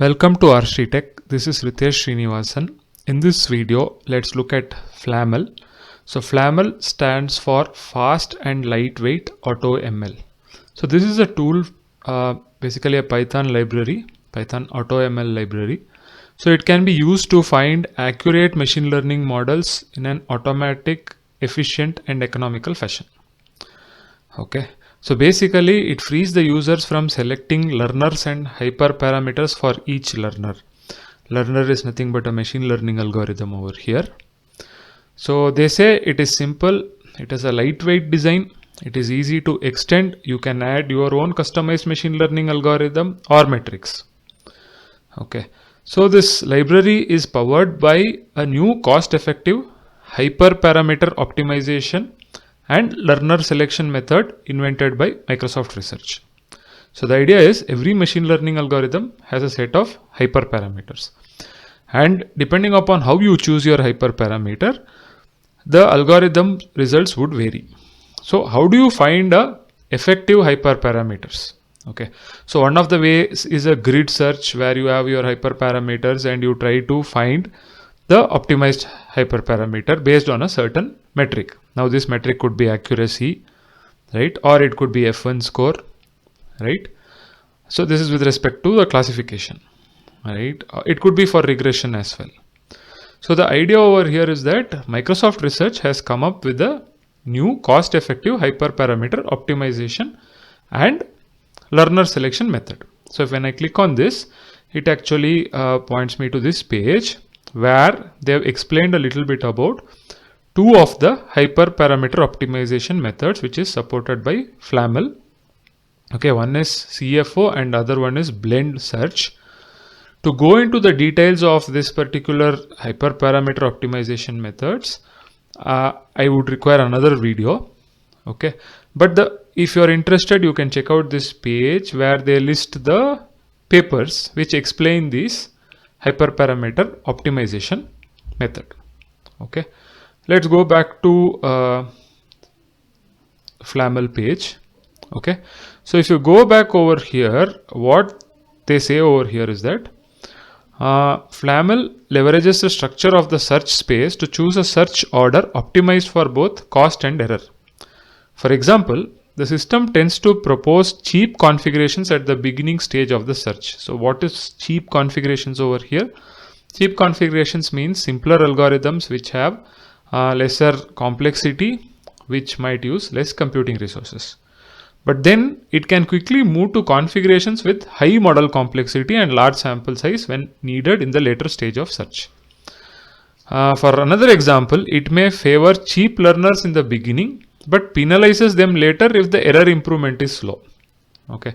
Welcome to RStreetech. This is Ritesh Srinivasan. In this video, let's look at FLAML. So FLAML stands for Fast and Lightweight AutoML. So this is a tool, basically a Python library, Python AutoML library. So it can be used to find accurate machine learning models in an automatic, efficient and economical fashion. Okay. So basically it frees the users from selecting learners and hyperparameters for each learner. Learner is nothing but a machine learning algorithm over here. So they say it is simple, it is a lightweight design, it is easy to extend, you can add your own customized machine learning algorithm or metrics. Okay. So this library is powered by a new cost-effective hyperparameter optimization and learner selection method invented by Microsoft Research. So the idea is every machine learning algorithm has a set of hyperparameters, and depending upon how you choose your hyperparameter, the algorithm results would vary. So how do you find a effective hyperparameters? Okay, so one of the ways is a grid search where you have your hyperparameters and you try to find the optimized hyperparameter based on a certain metric. Now this metric could be accuracy, right? Or it could be F1 score, right? So this is with respect to the classification, right? It could be for regression as well. So the idea over here is that Microsoft Research has come up with a new cost-effective hyperparameter optimization and learner selection method. So when I click on this, it actually points me to this page where they have explained a little bit about two of the hyperparameter optimization methods which is supported by FLAML. Okay, one is CFO and other one is blend search. To go into the details of this particular hyperparameter optimization methods, I would require another video. Okay, but if you are interested, you can check out this page where they list the papers which explain this hyperparameter optimization method. Okay, let's go back to FLAML page. Okay, so if you go back over here, what they say over here is that FLAML leverages the structure of the search space to choose a search order optimized for both cost and error. For example, the system tends to propose cheap configurations at the beginning stage of the search. So what is cheap configurations over here? Cheap configurations means simpler algorithms which have lesser complexity, which might use less computing resources. But then it can quickly move to configurations with high model complexity and large sample size when needed in the later stage of search. For another example, it may favor cheap learners in the beginning but penalizes them later if the error improvement is slow. Okay,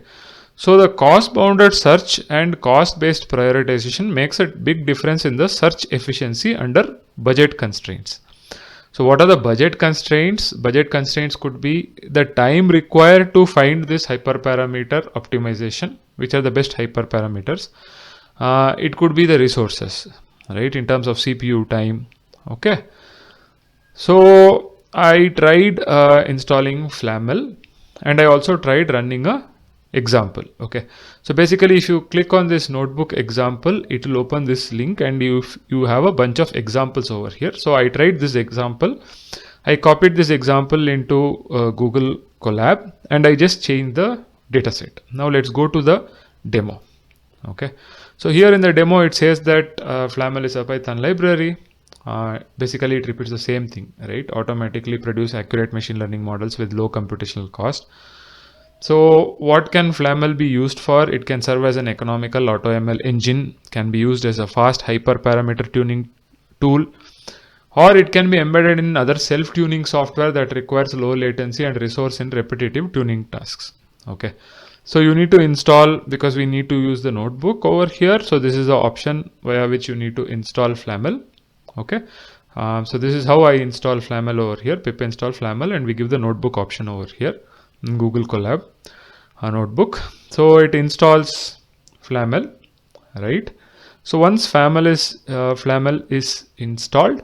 so the cost bounded search and cost based prioritization makes a big difference in the search efficiency under budget constraints. So what are the budget constraints? Budget constraints could be the time required to find this hyperparameter optimization, which are the best hyperparameters. It could be the resources, right, in terms of CPU time. Okay, so I tried installing FLAML and I also tried running a example. Okay, so basically if you click on this notebook example, it will open this link and you have a bunch of examples over here. So I tried this example. I copied this example into Google Colab and I just changed the dataset. Now let's go to the demo. Okay, so here in the demo it says that FLAML is a Python library. Basically it repeats the same thing, right? Automatically produce accurate machine learning models with low computational cost. So what can FLAML be used for? It can serve as an economical AutoML engine, can be used as a fast hyperparameter tuning tool, or it can be embedded in other self-tuning software that requires low latency and resource in repetitive tuning tasks. Okay, so you need to install, because we need to use the notebook over here. So this is the option via which you need to install FLAML. Okay, so this is how I install FLAML over here, pip install FLAML, and we give the notebook option over here in Google Colab notebook. So it installs FLAML, right? So once FLAML is installed,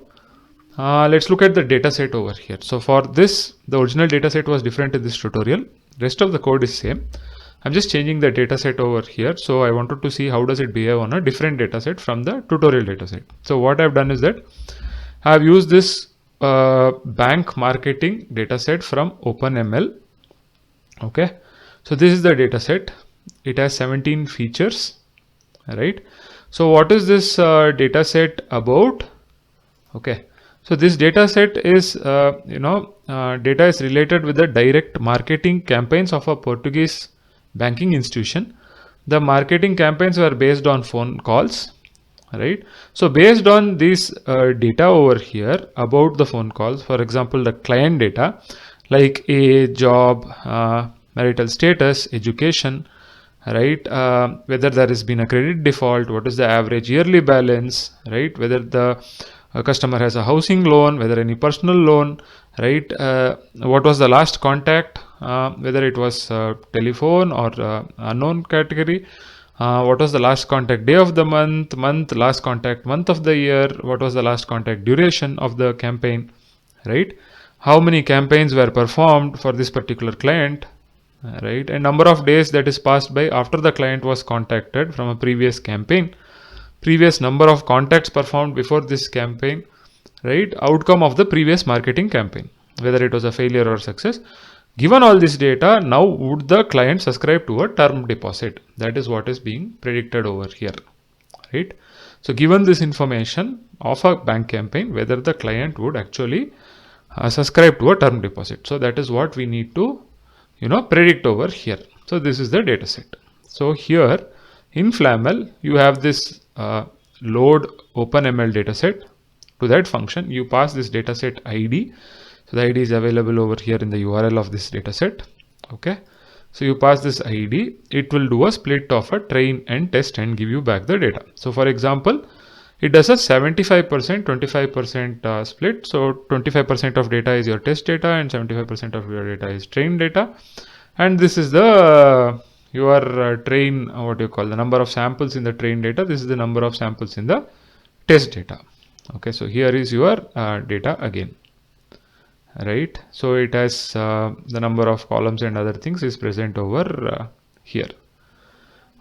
let's look at the dataset over here. So for this, the original dataset was different in this tutorial. Rest of the code is same. I'm just changing the dataset over here. So I wanted to see how does it behave on a different dataset from the tutorial dataset. So what I've done is that I've used this bank marketing dataset from OpenML. Okay, so this is the dataset. It has 17 features, right? So what is this dataset about? Okay, so this dataset is data is related with the direct marketing campaigns of a Portuguese banking institution. The marketing campaigns were based on phone calls, right? So based on this data over here about the phone calls, for example, the client data like age, job, marital status, education, right? Whether there has been a credit default, what is the average yearly balance, right? Whether the customer has a housing loan, whether any personal loan, right? What was the last contact, whether it was telephone or unknown category. What was the last contact day of the month, last contact month of the year, what was the last contact duration of the campaign, right? How many campaigns were performed for this particular client, right? And number of days that is passed by after the client was contacted from a previous campaign, previous number of contacts performed before this campaign, right? Outcome of the previous marketing campaign, whether it was a failure or success. Given all this data, now would the client subscribe to a term deposit? That is what is being predicted over here, right? So given this information of a bank campaign, whether the client would actually subscribe to a term deposit. So that is what we need to predict over here. So this is the data set. So here in Flamel you have this load OpenML dataset. To that function you pass this dataset ID. So the ID is available over here in the URL of this dataset. Okay, so you pass this ID, it will do a split of a train and test and give you back the data. So for example, it does a 75% 25% split. So 25% of data is your test data and 75% of your data is train data, and this is the your train, what do you call, the number of samples in the train data. This is the number of samples in the test data. Okay, so here is your data again, right? So it has the number of columns and other things is present over here.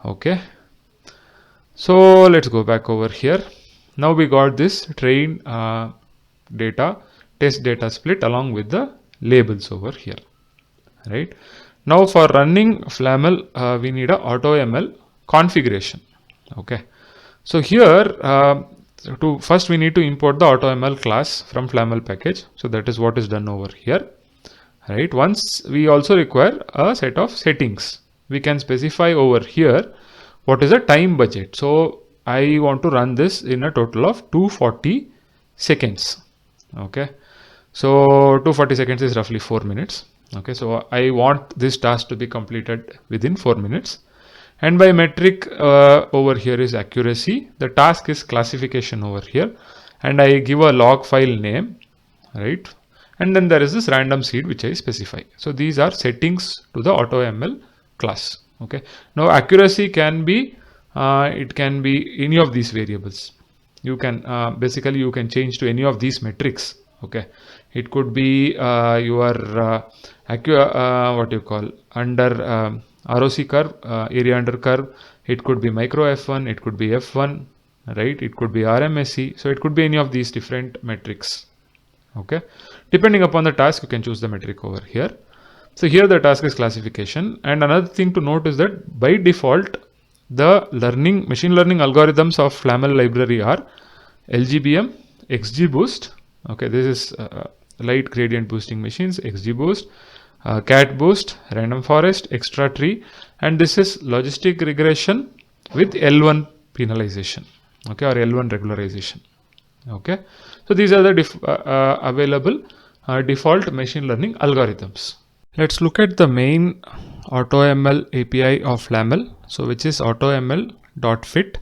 Okay, so let's go back over here. Now we got this train data, test data split along with the labels over here, right? Now for running Flamel, we need a AutoML configuration. Okay, so here first we need to import the AutoML class from Flamel package. So that is what is done over here, right? Once we also require a set of settings. We can specify over here what is the time budget. So I want to run this in a total of 240 seconds. Okay, so 240 seconds is roughly 4 minutes. Okay, so I want this task to be completed within 4 minutes. And by metric over here is accuracy. The task is classification over here, and I give a log file name, right? And then there is this random seed which I specify. So these are settings to the AutoML class. Okay, now accuracy can be it can be any of these variables. You can basically you can change to any of these metrics. Okay, it could be your what you call under ROC curve, area under curve. It could be micro F1, it could be F1, right? It could be RMSE. So it could be any of these different metrics. Okay, depending upon the task, you can choose the metric over here. So here the task is classification. And another thing to note is that by default, the machine learning algorithms of Flamel library are LGBM, XGBoost. Okay, this is light gradient boosting machines, XGBoost, CatBoost, Random Forest, Extra Tree, and this is logistic regression with L1 penalization, okay, or L1 regularization. Okay, so these are the available default machine learning algorithms. Let's look at the main AutoML API of Flamel, so which is AutoML.fit.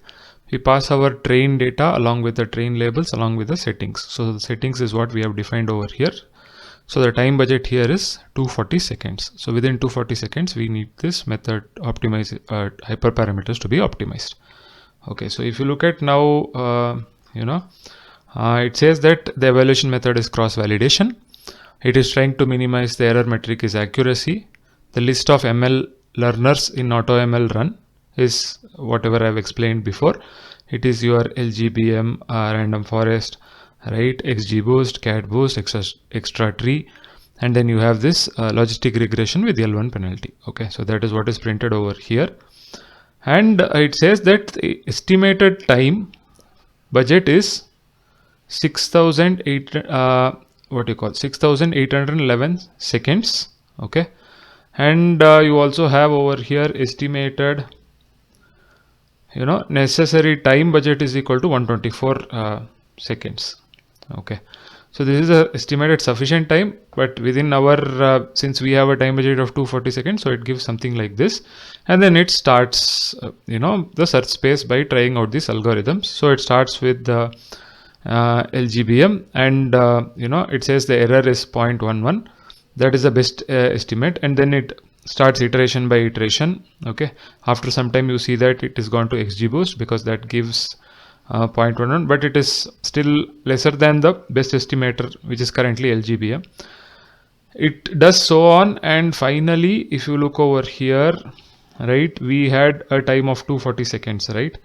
We pass our train data along with the train labels along with the settings. So the settings is what we have defined over here. So the time budget here is 240 seconds. So within 240 seconds, we need this method optimize hyperparameters to be optimized. Okay, so if you look at now, it says that the evaluation method is cross validation. It is trying to minimize the error metric is accuracy. The list of ML learners in AutoML run is whatever I've explained before. It is your LGBM, random forest, right? XGBoost, CatBoost, extra tree, and then you have this logistic regression with L1 penalty. Okay, so that is what is printed over here, and it says that the estimated time budget is 6,811 seconds. Okay, and you also have over here estimated, necessary time budget is equal to 124 seconds. Okay, so this is a estimated sufficient time, but within our since we have a time budget of 240 seconds, so it gives something like this, and then it starts the search space by trying out these algorithms. So it starts with the LGBM, and it says the error is 0.11. That is the best estimate, and then it starts iteration by iteration. Okay, after some time you see that it is gone to XGBoost because that gives 0.11, but it is still lesser than the best estimator, which is currently LGBM. It does so on, and finally if you look over here, right, we had a time of 240 seconds, right?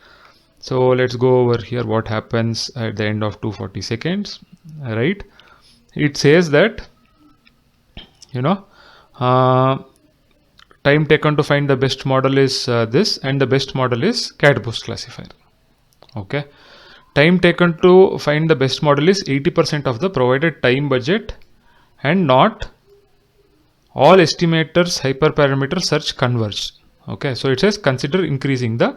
So let's go over here what happens at the end of 240 seconds, right? It says that time taken to find the best model is this, and the best model is CatBoost classifier. Okay, time taken to find the best model is 80% of the provided time budget, and not all estimators hyperparameter search converged. Okay, so it says consider increasing the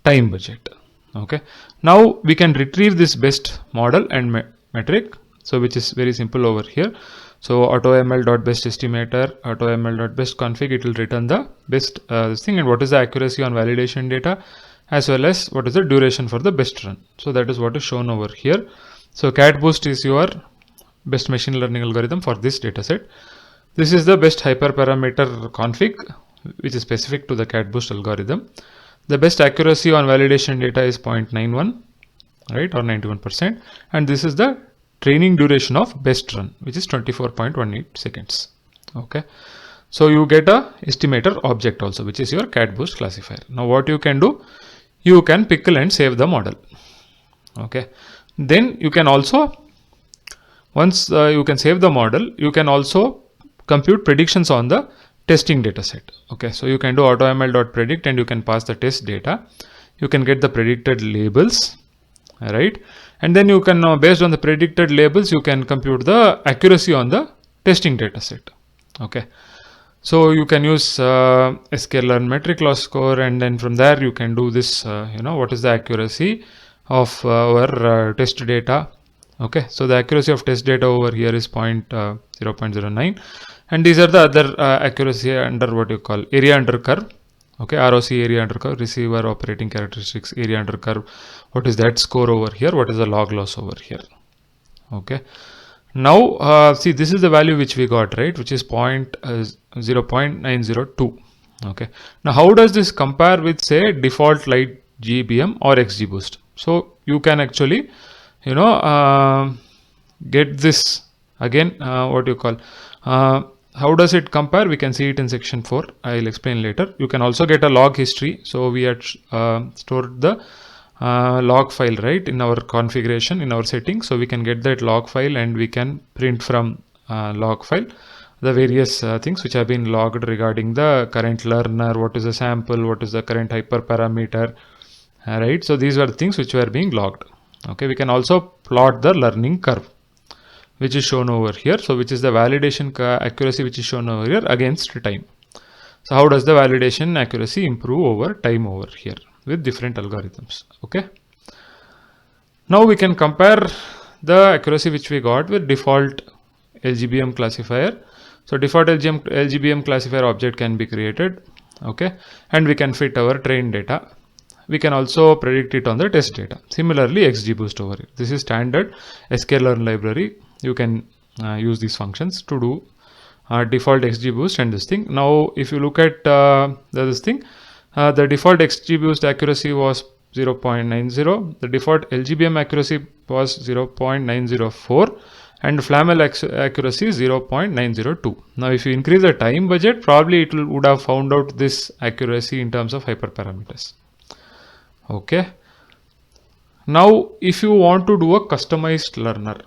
time budget. Okay, now we can retrieve this best model and metric, so which is very simple over here. So automl.bestestimator, automl.bestconfig, it will return the best this thing, and what is the accuracy on validation data, as well as what is the duration for the best run. So that is what is shown over here. So CatBoost is your best machine learning algorithm for this dataset. This is the best hyperparameter config, which is specific to the CatBoost algorithm. The best accuracy on validation data is 0.91, right, or 91%, and this is the training duration of best run, which is 24.18 seconds. Okay, so you get a estimator object also, which is your CatBoost classifier. Now what you can do, you can pickle and save the model. Okay, then you can also, once you can save the model, you can also compute predictions on the testing data set. Okay, so you can do automl.predict and you can pass the test data. You can get the predicted labels, right, and then you can based on the predicted labels you can compute the accuracy on the testing data set. Okay, so you can use sklearn metric loss score, and then from there you can do this what is the accuracy of our test data. Okay, so the accuracy of test data over here is 0.09, and these are the other accuracy under what you call area under curve. Okay, ROC area under curve, receiver operating characteristics area under curve. What is that score over here? What is the log loss over here? Okay, now see, this is the value which we got, right, which is 0.902. Okay, now how does this compare with say default light GBM or XGBoost? So you can actually get this again, what you call how does it compare? We can see it in section 4. I'll explain later. You can also get a log history. So we had stored the log file, right, in our configuration, in our settings. So we can get that log file and we can print from log file the various things which have been logged regarding the current learner, what is the sample, what is the current hyperparameter, right. So these were the things which were being logged. Okay, we can also plot the learning curve, which is shown over here. So which is the validation accuracy which is shown over here against time. So how does the validation accuracy improve over time over here with different algorithms? Okay, now we can compare the accuracy which we got with default LGBM classifier. So default LGBM classifier object can be created. Okay, and we can fit our trained data. We can also predict it on the test data. Similarly, XGBoost over here. This is standard sklearn library. You can use these functions to do default XGBoost and this thing. Now, if you look at this thing, the default XGBoost accuracy was 0.90. The default LGBM accuracy was 0.904, and Flamel accuracy is 0.902. Now if you increase the time budget, probably it would have found out this accuracy in terms of hyperparameters. Okay. Now if you want to do a customized learner,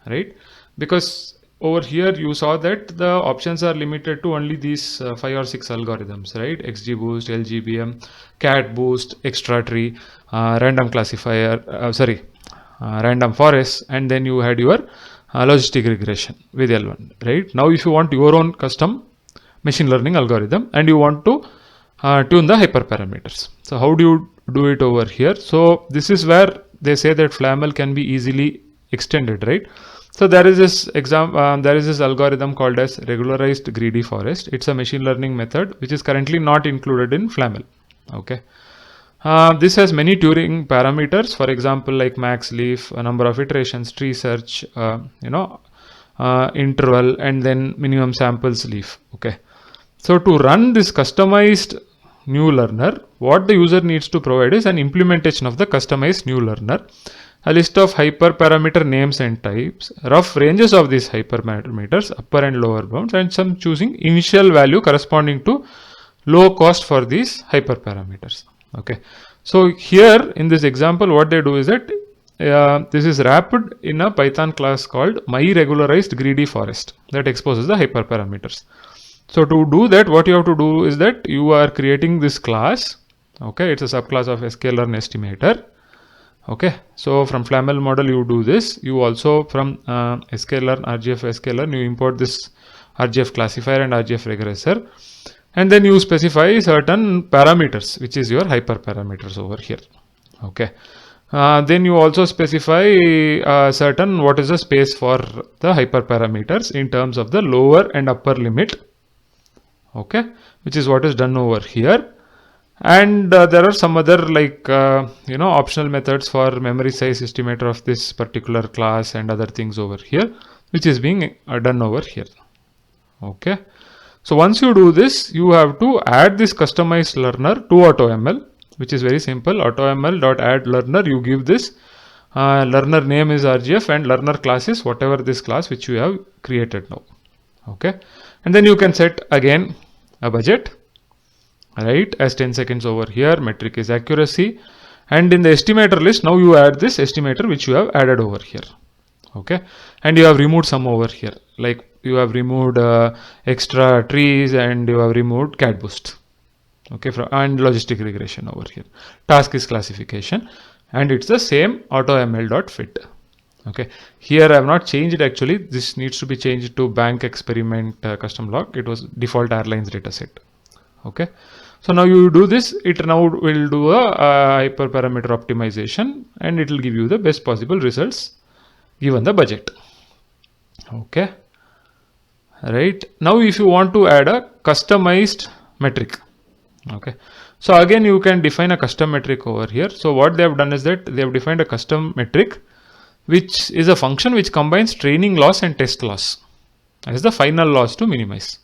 right, because over here you saw that the options are limited to only these 5 or 6 algorithms, right? XGBoost, LGBM, CatBoost, Extra Tree, random classifier, random forest, and then you had your logistic regression with L1, right? Now if you want your own custom machine learning algorithm and you want to tune the hyperparameters, so how do you do it over here? So this is where they say that Flamel can be easily extended, right? So there is this algorithm called as regularized greedy forest. It's a machine learning method which is currently not included in Flamel. Okay. This has many Turing parameters, for example, like max leaf, a number of iterations, tree search, interval, and then minimum samples leaf. Okay. So to run this customized new learner, what the user needs to provide is an implementation of the customized new learner, a list of hyperparameter names and types, rough ranges of these hyperparameters, upper and lower bounds, and some choosing initial value corresponding to low cost for these hyperparameters. Okay. So here in this example, what they do is that this is wrapped in a Python class called myRegularizedGreedyForest that exposes the hyperparameters. So to do that, what you have to do is that you are creating this class. Okay, it's a subclass of sklearn estimator. Okay, so from Flamel model you do this. You also from sklearn, RGF sklearn, you import this RGF classifier and RGF regressor, and then you specify certain parameters, which is your hyperparameters over here. Okay, then you also specify certain what is the space for the hyperparameters in terms of the lower and upper limit. Okay, which is what is done over here. And there are some other like optional methods for memory size estimator of this particular class and other things over here, which is being done over here. Okay, so once you do this, you have to add this customized learner to AutoML, which is very simple. AutoML.add learner, you give this learner name is RGF and learner class is whatever this class which you have created now. Okay, and then you can set again a budget, right, as 10 seconds over here. Metric is accuracy, and in the estimator list now you add this estimator which you have added over here. Okay, and you have removed some over here, like you have removed extra trees and you have removed CatBoost. Okay, and logistic regression over here. Task is classification, and it's the same AutoML.fit. Okay, here I have not changed actually. This needs to be changed to bank experiment custom log. It was default airlines dataset. Okay, so now you do this. It now will do a hyperparameter optimization, and it will give you the best possible results given the budget. Okay, right. Now if you want to add a customized metric, okay, so again you can define a custom metric over here. So what they have done is that they have defined a custom metric, which is a function which combines training loss and test loss as the final loss to minimize.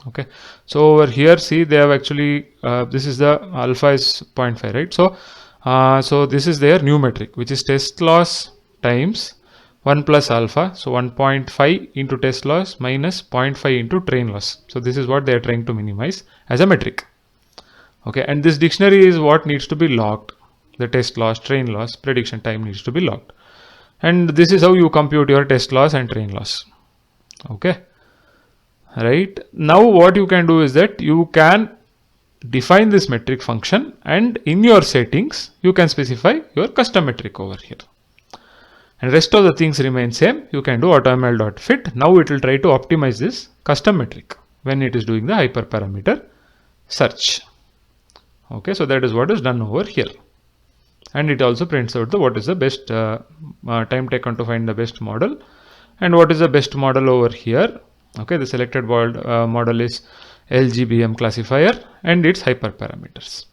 Okay, so over here see they have actually this is the alpha is 0.5, right? So this is their new metric, which is test loss times 1 plus alpha, so 1.5 into test loss minus 0.5 into train loss. So this is what they are trying to minimize as a metric. Okay, and this dictionary is what needs to be logged. The test loss, train loss, prediction time needs to be logged, and this is how you compute your test loss and train loss. Okay, right. Now what you can do is that you can define this metric function, and in your settings you can specify your custom metric over here, and rest of the things remain same. You can do AutoML.fit. Now it will try to optimize this custom metric when it is doing the hyperparameter search. Okay, so that is what is done over here, and it also prints out the what is the best time taken to find the best model, and what is the best model over here. Okay, the selected model is LGBM classifier and its hyperparameters.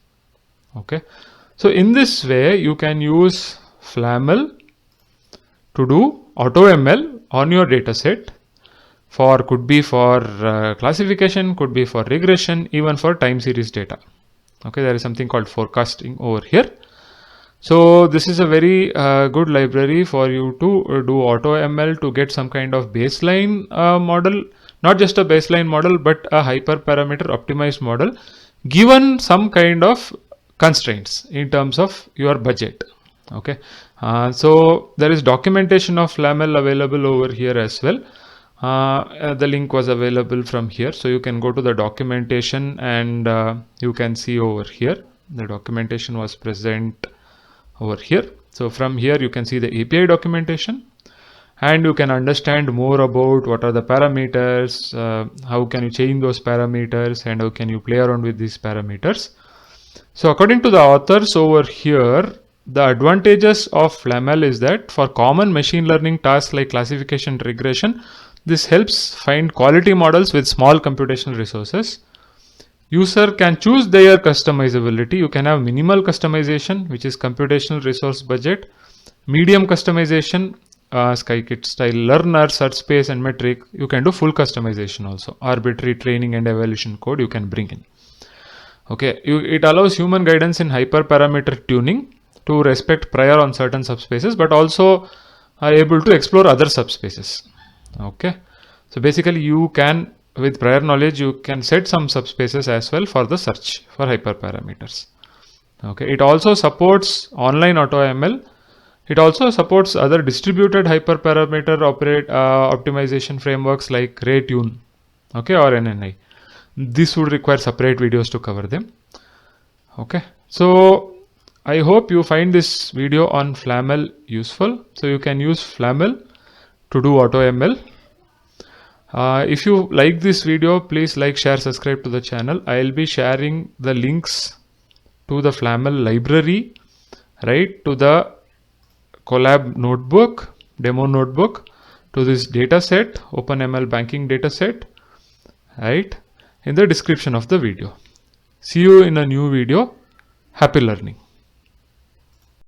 Okay, so in this way you can use Flamel to do AutoML on your dataset for could be for classification, could be for regression, even for time series data. Okay, there is something called forecasting over here. So this is a very good library for you to do AutoML to get some kind of baseline model, not just a baseline model, but a hyperparameter optimized model given some kind of constraints in terms of your budget. Okay, so there is documentation of FLAML available over here as well. The link was available from here, so you can go to the documentation and you can see over here the documentation was present over here. So from here you can see the API documentation and you can understand more about what are the parameters, how can you change those parameters, and how can you play around with these parameters. So according to the authors over here, the advantages of FLAML is that for common machine learning tasks like classification and regression, this helps find quality models with small computational resources. User can choose their customizability. You can have minimal customization, which is computational resource budget, medium customization, Scikit style learner, search space and metric. You can do full customization also. Arbitrary training and evaluation code you can bring in. Okay, it allows human guidance in hyperparameter tuning to respect prior on certain subspaces, but also are able to explore other subspaces. Okay, so basically you can, with prior knowledge, you can set some subspaces as well for the search for hyperparameters. Okay, it also supports online AutoML. It also supports other distributed hyperparameter optimization frameworks like RayTune, okay, or NNI. This would require separate videos to cover them. Okay, so I hope you find this video on FLAML useful. So you can use FLAML to do AutoML. If you like this video, please like, share, subscribe to the channel. I'll be sharing the links to the FLAML library, right, to the Colab notebook, demo notebook, to this dataset, OpenML banking dataset, right, in the description of the video. See you in a new video. Happy learning.